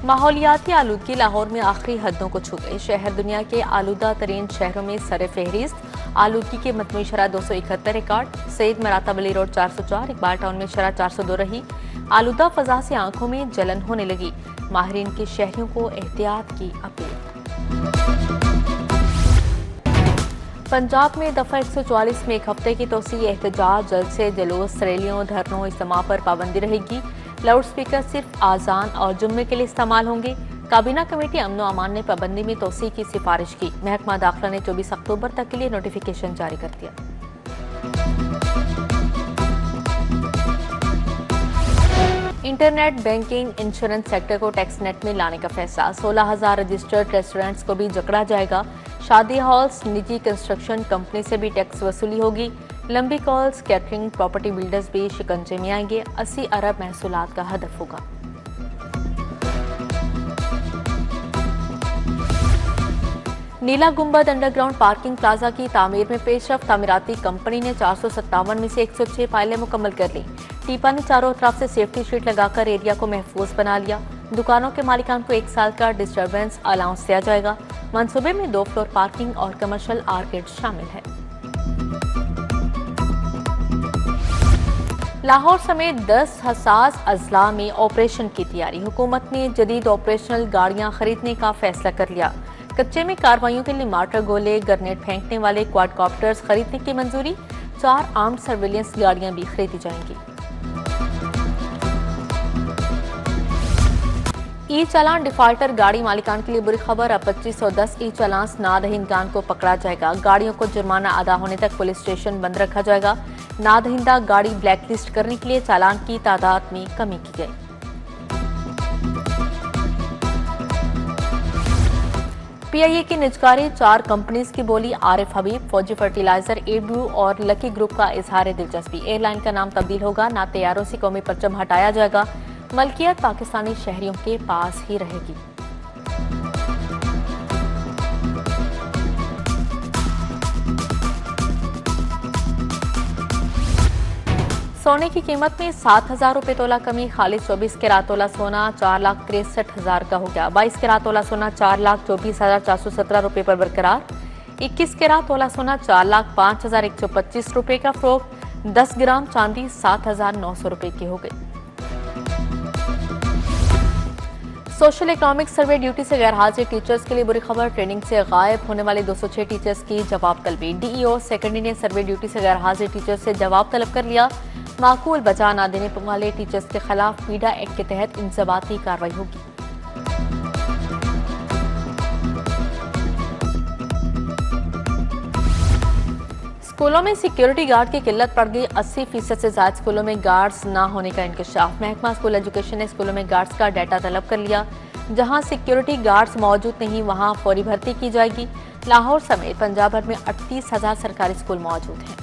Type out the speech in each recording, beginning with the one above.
माहौलियाती आलूदगी लाहौर में आखिरी हदों को छू गई। शहर दुनिया के आलूदा तरीन शहरों में सर फहरिस्त। आलूदगी की मजमूई शरह 271 record. Saeed Maratib Ali road 404, Iqbal town में शरह 402 रही। आलूदा फजा से आंखों में जलन होने लगी। माहिरीन की शहरियों को एहतियात की अपील। पंजाब में दफा 144 में एक हफ्ते की तोसी एहतजाज, जलसे, जुलूस, रैलियों, धरनों, इज्तिमा पर पाबंदी रहेगी। लाउड स्पीकर सिर्फ आजान और जुम्मे के लिए इस्तेमाल होंगे। काबीना कमेटी अमन व अमान ने पाबंदी में तोसी की सिफारिश की। महकमा दाखिला ने 24 अक्टूबर तक के लिए नोटिफिकेशन जारी कर दिया। इंटरनेट बैंकिंग इंश्योरेंस सेक्टर को टैक्स नेट में लाने का फैसला। 16,000 रजिस्टर्ड रेस्टोरेंट्स को भी जकड़ा जाएगा। शादी हॉल्स, निजी कंस्ट्रक्शन कंपनी से भी टैक्स वसूली होगी। लंबी कॉल्स, कैटरिंग, प्रॉपर्टी बिल्डर्स भी शिकंजे में आएंगे। 80 अरब महसूलात का हदफ होगा। नीला गुंबद अंडरग्राउंड पार्किंग प्लाजा की तामीर में पेशरफ। तामीराती कंपनी ने 457 में से 106 फाइलें मुकम्मल कर ली। टीपा ने चारों तरफ से सेफ्टी शीट लगाकर एरिया को महफूज बना लिया। दुकानों के मालिकान को 1 साल का डिस्टर्बेंस अलाउंस दिया जाएगा। मंसूबे में 2 फ्लोर पार्किंग और कमर्शियल आर्केड शामिल है। लाहौर समेत 10 हसास अजला में ऑपरेशन की तैयारी। हुकूमत ने जदीद ऑपरेशनल गाड़ियां खरीदने का फैसला कर लिया। कच्चे में कार्रवाइयों के लिए मार्टर गोले, ग्रेनेड फेंकने वाले क्वाडकॉप्टर्स खरीदने की मंजूरी। 4 आर्म्ड सर्विलेंस गाड़ियां भी खरीदी जाएंगी। ई चालान डिफाल्टर गाड़ी मालिकान के लिए बुरी खबर। अब 2510 ई चालान नादहिंदगान को पकड़ा जाएगा। गाड़ियों को जुर्माना अदा होने तक पुलिस स्टेशन बंद रखा जाएगा। नादहिंदा गाड़ी ब्लैकलिस्ट करने के लिए चालान की तादाद में कमी की गई। पीआईए की निजकारी 4 कंपनीज की बोली। आरिफ हबीब, फौजी फर्टिलाइजर, एडब्ल्यू और लकी ग्रुप का इजहार दिलचस्पी। एयरलाइन का नाम तब्दील होगा। ना तैयारों से कौमी परचम हटाया जाएगा। मलकियत पाकिस्तानी शहरियों के पास ही रहेगी। सोने की कीमत में 7,000 रुपये तोला कमी। खालिद 24 कैरात तोला सोना 4,63,000 का हो गया। 22 कैरात तोला सोना 4,24,417 रुपये पर बरकरार। 21 कैरात तोला सोना 4,05,125 रुपये का फरोख्त। 10 ग्राम चांदी 7,900 रुपये की हो गई। सोशल इकोनॉमिक सर्वे ड्यूटी से गैर हाजिर टीचर्स के लिए बुरी खबर। ट्रेनिंग से गायब होने वाले 206 टीचर्स की जवाब तलबी। डीईओ सेकेंडरी ने सर्वे ड्यूटी से गैर हाजिर टीचर्स से जवाब तलब कर लिया। माकूल बचा न देने वाले टीचर्स के खिलाफ पीडा एक्ट के तहत इंजबाती कार्रवाई होगी। स्कूलों में सिक्योरिटी गार्ड की किल्लत पड़ गई। 80% से ज्यादा स्कूलों में गार्ड्स न होने का इंकशाफ। महकमा स्कूल एजुकेशन ने स्कूलों में गार्ड्स का डाटा तलब कर लिया। जहां सिक्योरिटी गार्ड्स मौजूद नहीं वहां फौरी भर्ती की जाएगी। लाहौर समेत पंजाब भर में 38,000 सरकारी स्कूल मौजूद हैं।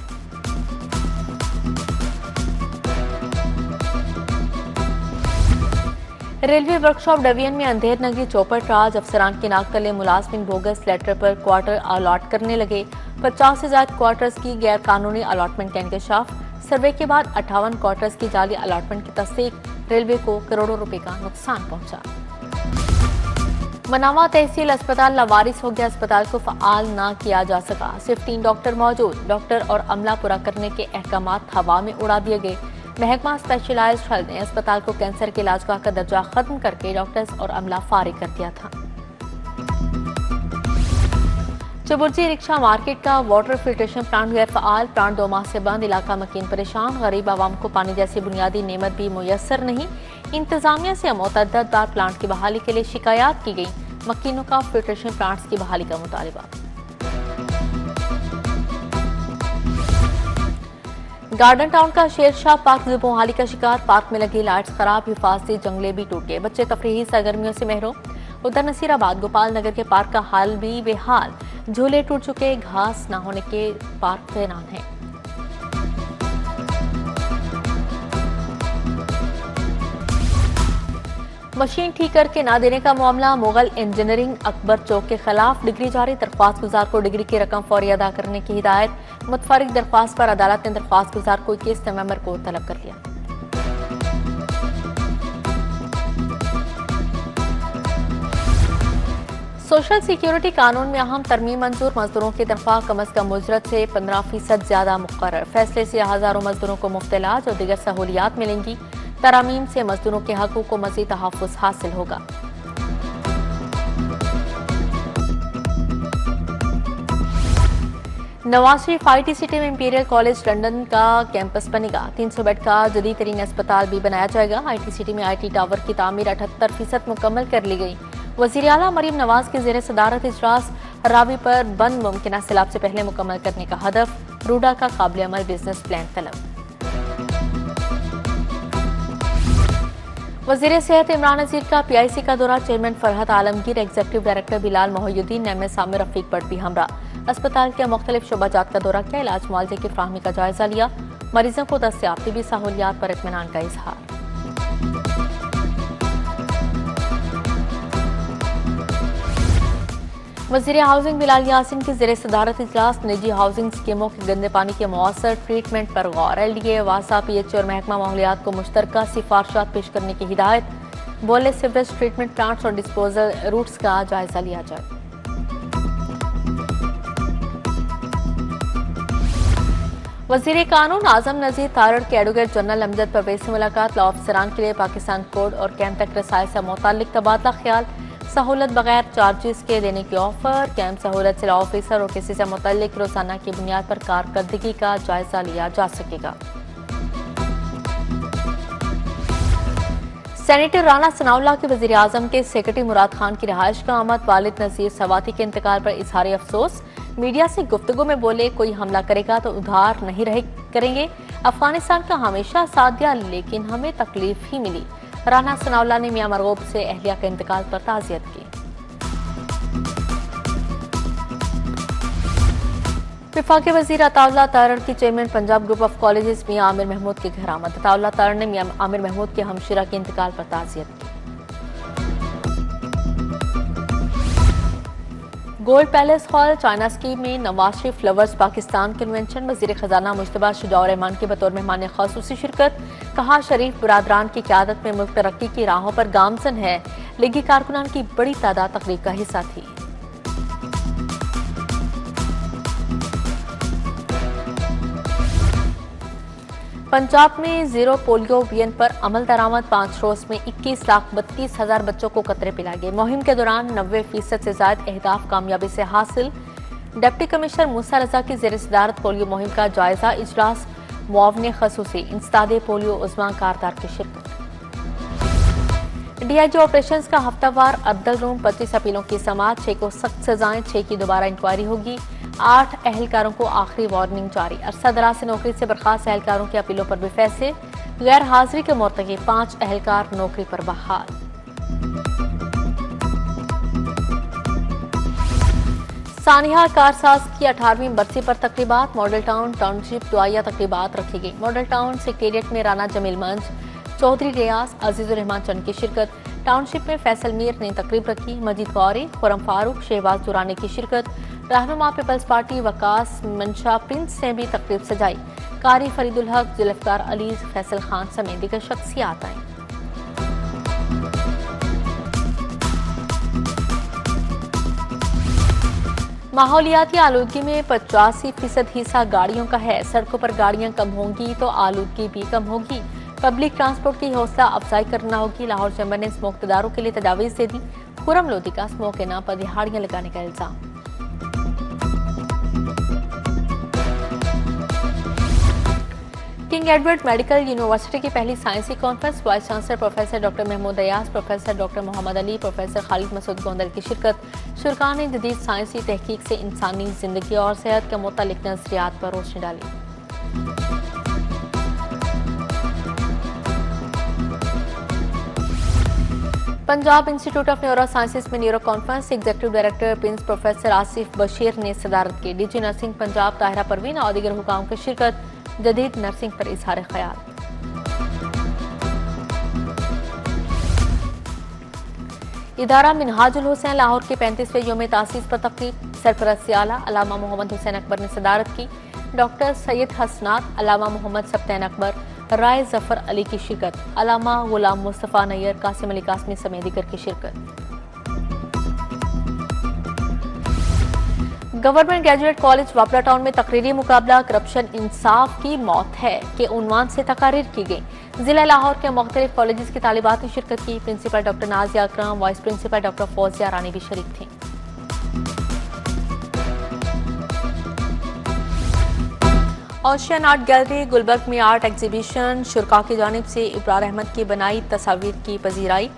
रेलवे वर्कशॉप डिवीजन में अंधेर नगरी चौपट राज अफसरान के नाक तले मुलाजमिन बोगस लेटर पर क्वार्टर अलॉट करने लगे। 50 से ज्यादा क्वार्टर्स की गैर कानूनी अलॉटमेंट का इंकशाफ। सर्वे के बाद 58 क्वार्टर्स की जाली अलॉटमेंट की तस्दीक। रेलवे को करोड़ों रुपए का नुकसान पहुंचा। मनावा तहसील अस्पताल लावारिस हो गया। अस्पताल को फ़आल न किया जा सका। सिर्फ 3 डॉक्टर मौजूद। डॉक्टर और अमला पूरा करने के अहकामात हवा में उड़ा दिए गए। महकमा स्पेशलाइज्ड हेल्थ ने अस्पताल को कैंसर के इलाज का दर्जा खत्म करके डॉक्टर्स और अमला फारिग कर दिया था। चबुर्जी रिक्शा मार्केट का वाटर फिल्ट्रेशन प्लांट गैर फ़आल। प्लांट 2 माह से बंद। इलाका मकीन परेशान। गरीब आवाम को पानी जैसी बुनियादी नेमत भी मुयस्सर नहीं। इंतजामिया से मुतअद्दिद बार प्लांट की बहाली के लिए शिकायत की गई। मकीनों का फिल्ट्रेशन प्लांट्स की बहाली का मुतालिबा। गार्डन टाउन का शेरशाह पार्क जुबोहाली का शिकार। पार्क में लगी लाइट्स खराब। हिफाजती जंगले भी टूट गए। बच्चे तफरीही सरगर्मियों से महरूम। उधर नसीराबाद गोपाल नगर के पार्क का हाल भी बेहाल। झूले टूट चुके। घास न होने के पार्क वीरान है। मशीन ठीक करके ना देने का मामला। मुगल इंजीनियरिंग अकबर चौक के खिलाफ डिग्री जारी। दरख्वास्त गुजार को डिग्री की रकम फौरी अदा करने की हिदायत। मुतफरिक दरख्वास्त पर अदालत ने दरख्वास्त गुजार को 21 नवंबर को तलब कर लिया। सोशल सिक्योरिटी कानून में अहम तरमीम मंजूर, मजदूरों की तनख्वाह कम अज कम उजरत से 15% ज्यादा मुकर्रर। फैसले से हजारों मजदूरों को मुफ्त इलाज और दीगर सहूलियात मिलेंगी। तरामीम से मजदूरों के हकूक को मजीद तहफ़्फ़ुज़ हासिल होगा। नवाज शरीफ IT सिटी में इंपीरियल कॉलेज लंदन का कैंपस बनेगा। 300 बेड का जदीद तरीन अस्पताल भी बनाया जाएगा। IT सिटी में IT टावर की तामीर 78% मुकम्मल कर ली गई। वज़ीर आला मरीम नवाज की ज़ेर सदारत इजलास रावी पर बंद मुमकिन सैलाब से पहले मुकम्मल करने का हदफ। रूडा का काबिल अमल बिजनेस प्लान तलब। वज़ीर सेहत इमरान नज़ीर का PIC का दौरा। Chairman Farhat Alamgir, executive director Bilal Mohiuddin, MS Aamir Rafiq Bhatt भी हमरा। अस्पताल के मुख्तलिफ शोबाजात का दौरा किया। इलाज मुआवजे की फ्राहमी का जायजा लिया। मरीजों को दस्तयाब तिबी सहूलियात पर इत्मीनान का इजहार। वज़ीर हाउसिंग बिलाल यासीन की ज़ेर सदारत इजलास। निजी हाउसिंग स्कीमों के गंदे पानी के मौसर ट्रीटमेंट पर गौर। LDA, वासा, PH और महकमा माहौलियात को मुश्तरका सिफारिशात पेश करने की हिदायत। बोले सीवरेज ट्रीटमेंट प्लांट्स और डिस्पोजल रूट्स का जायजा लिया जाए। वज़ीर कानून आजम नज़ीर तारड़ के एडवोकेट जनरल अमजद परवेज से मुलाकात। लॉ अफसरान के लिए पाकिस्तान कोड और कैंप तक रसाई से मुताल्लिक तबादला ख्याल। सहूलत बगैर चार्जेस के देने की ऑफर। कैंप सहूलत से लॉ ऑफिसर और किसी से मुताल्लिक रोजाना की बुनियाद पर कारकर्दगी का जायजा लिया जा सकेगा। सेनेटर राना सनाउल्लाह के वज़ीर आज़म के सेक्रेटरी मुराद खान की रिहाइश का आमद। वालिद नज़ीर सवाती के इंतकाल पर इजहार अफसोस। मीडिया से गुफ्तगू में बोले, कोई हमला करेगा तो उधार नहीं रहे करेंगे। अफगानिस्तान का हमेशा साथ दिया लेकिन हमें तकलीफ ही मिली। राना सनाउल्लाह ने मियां मरगूब से अहलिया के इंतकाल पर ताज़ियत की। विफाकी वज़ीर अताउल्लाह तारड़ की chairman Punjab group of colleges Mian Amir Mahmood की घर आमद। अताउल्लाह तारड़ ने मियां आमिर महमूद के हमशिरा के इंतकाल पर ताज़ियत की। Gold palace hall China scheme में नवाज शरीफ फ्लावर्स पाकिस्तान कन्वेंशन। वज़ीर खजाना मुश्तबा शुजाउर रहमान की बतौर मेहमान ख़ुसूसी शिरकत। कहा, शरीफ बरादरान की क़यादत में मुल्क तरक्की की राहों पर गामजन है। लीगी कारकुनान की बड़ी तादाद तकरीब का हिस्सा थी। पंजाब में जीरो पोलियो अभियान पर अमल दरामद। 5 रोज में 21,32,000 बच्चों को कतरे पिलाए गए। मुहिम के दौरान 90% से ज्यादा अहदाफ कामयाबी से हासिल। डिप्टी कमिश्नर मूसा रजा की ज़ेर सदारत पोलियो मुहिम का जायजा इजलास। मुआवने खसूसी इंस्तादे पोलियो उज़्मा कारदार की शिरकत। DIG ऑपरेशंस का हफ्तावार अब्दल रूम। 25 अपीलों की समाअत। 6 को सख्त सजाएं, 6 की दोबारा इंक्वायरी होगी। 8 अहलकारों को आखिरी वार्निंग जारी। अरसा दराज से नौकरी से बर्खास्त अहलकारों की अपीलों पर भी फैसले। गैर हाजिरी के मुर्तकी 5 अहलकार नौकरी पर बहाल। सानिया कारसाज की 18वीं बरसी पर तकरीबात। मॉडल टाउन टाउनशिप दुआया तकरीबात रखी गई। मॉडल टाउन सेक्रेटेरिएट में राना जमील मंज, चौधरी रियाज, अजीजुर रहमान चंद की शिरकत। टाउनशिप में फैसल मीर ने तकरीब रखी। मजीद गौरी, खुरम फारूक, शहबाज दुरानी की शिरकत। रहनुमा पीपल्स पार्टी वकास मंशा प्रिंस ने भी तकरीब सजाई। कारी फरीदुल हक, जुल्फकार अली, फैसल खान समेत दीगर शख्सियात आईं। माहौलियाती आलूदगी में 85% हिस्सा गाड़ियों का है। सड़कों पर गाड़ियां कम होंगी तो आलूदगी भी कम होगी। पब्लिक ट्रांसपोर्ट की हौसला अफजाई करना होगी। लाहौर चैम्बर ने स्मोकदारों के लिए तजावीज़ दे दी। खुरम लोधी का स्मोक के नाम पर दिहाड़ियां लगाने का इल्जाम। किंग एडवर्ड मेडिकल यूनिवर्सिटी की पहली साइंसी conference. Vice chancellor professor doctor Mahmood Ayaz, professor doctor Muhammad Ali, professor Khalid Masood Gondal की शिरकत। शुरका ने जदीद साइंसी तहकीक से इंसानी जिंदगी और सेहत के मुतालिक नजरियात पर रोशनी डाली। Punjab institute of neuro sciences में neuro conference. Executive director prince professor Asif Bashir ने सदारत की। DG नर्सिंग पंजाब ताहिरा परवीन और दीगर हुकाम की शिरकत। जदीद नर्सिंग पर इजहार ख्याल। इदारा मिनहाजुल हुसैन लाहौर के 35वें योम तासीस पर तकरीब। सरपरस्ती आला अल्लामा मोहम्मद हुसैन अकबर ने सदारत की। डॉक्टर सैयद हसनात, अल्लामा मोहम्मद सप्तैन अकबर, राय जफर अली की शिरकत। अल्लामा गुलाम मुस्तफ़ा नैयर, कासिम अली कासमी समेत दीगर की शिरकत। गवर्नमेंट ग्रेजुएट कॉलेज वापला टाउन में तकरीरी मुकाबला करप्शन इंसाफ की मौत है के उन्वान से तकारीर की गई। जिला लाहौर के मुख्तलिफ कॉलेज की तालिबात ने शिरकत की। प्रिंसिपल डॉक्टर नाजिया अकरम, वाइस प्रिंसिपल डॉक्टर फौजिया रानी भी शरीक थी। ओशियन आर्ट गैलरी गुलबर्ग में आर्ट एग्जीबिशन शुरा की जानिब से इब्रार अहमद की बनाई तस्वीर की पजीराई।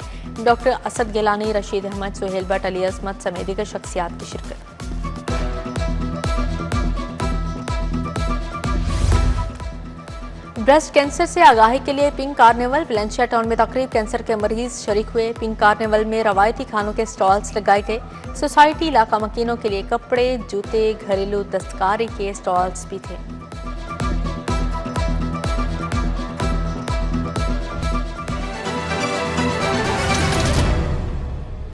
डॉक्टर असद गिलानी, रशीद अहमद, सुहेल भट्ट, अली अजमत समेत दीगर शख्सियात की शिरकत। ब्रेस्ट कैंसर से आगाही के लिए पिंक कार्निवल वैलेंसिया टाउन में तकरीब कैंसर के मरीज शरीक हुए। पिंक कार्निवल में रवायती खानों के स्टॉल्स लगाए गए। सोसाइटी इलाका मकीनों के लिए कपड़े, जूते, घरेलू दस्तकारी के स्टॉल्स भी थे।